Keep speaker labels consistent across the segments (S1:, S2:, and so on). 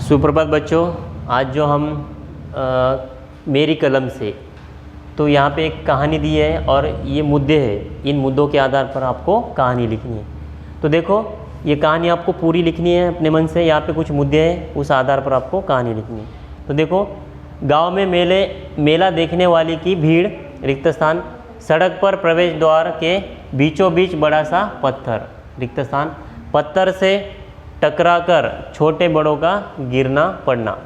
S1: सुप्रभात बच्चों, आज जो हम मेरी कलम से, तो यहाँ पे एक कहानी दी है और ये मुद्दे हैं। इन मुद्दों के आधार पर आपको कहानी लिखनी है। तो देखो, ये कहानी आपको पूरी लिखनी है अपने मन से। यहाँ पे कुछ मुद्दे हैं, उस आधार पर आपको कहानी लिखनी है। तो देखो, गांव में मेला देखने वाली की भीड़, रिक्त स्थान, सड़क पर प्रवेश द्वार के बीचों बीच बड़ा सा पत्थर, रिक्त स्थान, पत्थर से टकराकर छोटे बड़ों का गिरना पड़ना,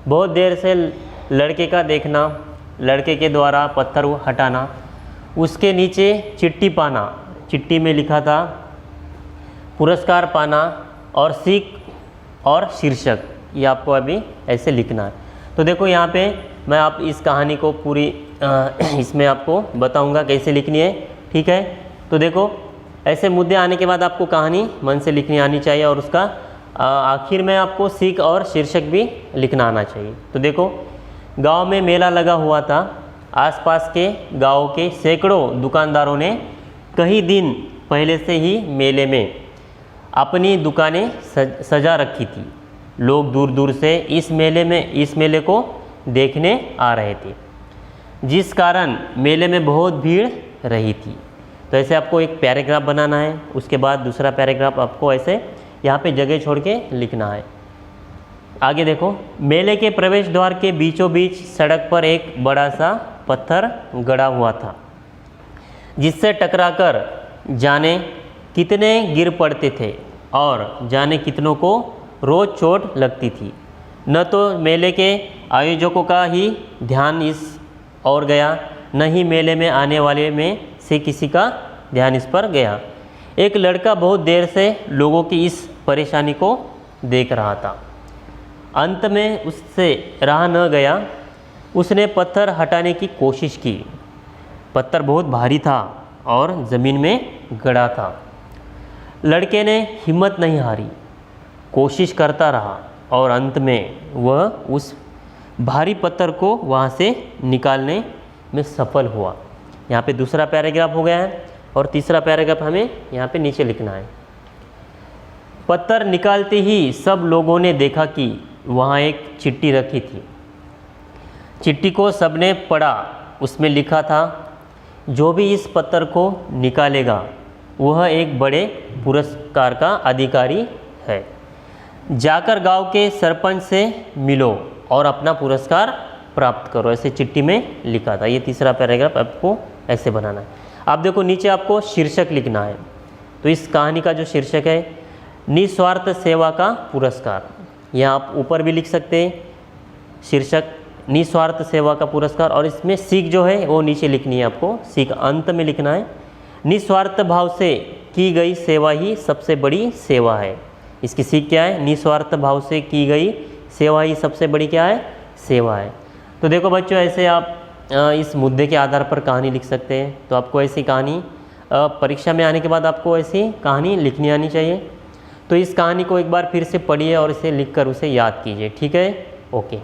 S1: बहुत देर से लड़के का देखना, लड़के के द्वारा पत्थर हटाना, उसके नीचे चिट्ठी पाना, चिट्ठी में लिखा था पुरस्कार पाना, और सीख और शीर्षक, ये आपको अभी ऐसे लिखना है। तो देखो, यहाँ पे मैं आप इस कहानी को पूरी इसमें आपको बताऊंगा कैसे लिखनी है, ठीक है। तो देखो, ऐसे मुद्दे आने के बाद आपको कहानी मन से लिखनी आनी चाहिए और उसका आखिर में आपको सीख और शीर्षक भी लिखना आना चाहिए। तो देखो, गांव में मेला लगा हुआ था। आसपास के गांव के सैकड़ों दुकानदारों ने कई दिन पहले से ही मेले में अपनी दुकानें सजा रखी थी। लोग दूर दूर से इस मेले को देखने आ रहे थे, जिस कारण मेले में बहुत भीड़ रही थी। तो ऐसे आपको एक पैराग्राफ बनाना है, उसके बाद दूसरा पैराग्राफ आपको ऐसे यहाँ पे जगह छोड़ के लिखना है। आगे देखो, मेले के प्रवेश द्वार के बीचों बीच सड़क पर एक बड़ा सा पत्थर गड़ा हुआ था, जिससे टकराकर जाने कितने गिर पड़ते थे और जाने कितनों को रोज चोट लगती थी। न तो मेले के आयोजकों का ही ध्यान इस ओर गया, न ही मेले में आने वाले में से किसी का ध्यान इस पर गया। एक लड़का बहुत देर से लोगों की इस परेशानी को देख रहा था। अंत में उससे रहा न गया, उसने पत्थर हटाने की कोशिश की। पत्थर बहुत भारी था और ज़मीन में गड़ा था। लड़के ने हिम्मत नहीं हारी, कोशिश करता रहा और अंत में वह उस भारी पत्थर को वहाँ से निकालने में सफल हुआ। यहाँ पे दूसरा पैराग्राफ हो गया है और तीसरा पैराग्राफ हमें यहाँ पे नीचे लिखना है। पत्थर निकालते ही सब लोगों ने देखा कि वहाँ एक चिट्ठी रखी थी। चिट्ठी को सबने पढ़ा। उसमें लिखा था, जो भी इस पत्थर को निकालेगा वह एक बड़े पुरस्कार का अधिकारी है। जाकर गांव के सरपंच से मिलो और अपना पुरस्कार प्राप्त करो, ऐसे चिट्ठी में लिखा था। ये तीसरा पैराग्राफ आपको ऐसे बनाना है। आप देखो, नीचे आपको शीर्षक लिखना है। तो इस कहानी का जो शीर्षक है, निस्वार्थ सेवा का पुरस्कार। यहाँ आप ऊपर भी लिख सकते हैं शीर्षक, निस्वार्थ सेवा का पुरस्कार, और इसमें सीख जो है वो नीचे लिखनी है आपको, सीख अंत में लिखना है। निस्वार्थ भाव से की गई सेवा ही सबसे बड़ी सेवा है। इसकी सीख क्या है? निस्वार्थ भाव से की गई सेवा ही सबसे बड़ी क्या है? सेवा है। तो देखो बच्चों, ऐसे आप इस मुद्दे के आधार पर कहानी लिख सकते हैं। तो आपको ऐसी कहानी परीक्षा में आने के बाद आपको ऐसी कहानी लिखनी आनी चाहिए। तो इस कहानी को एक बार फिर से पढ़िए और इसे लिखकर उसे याद कीजिए, ठीक है? ओके।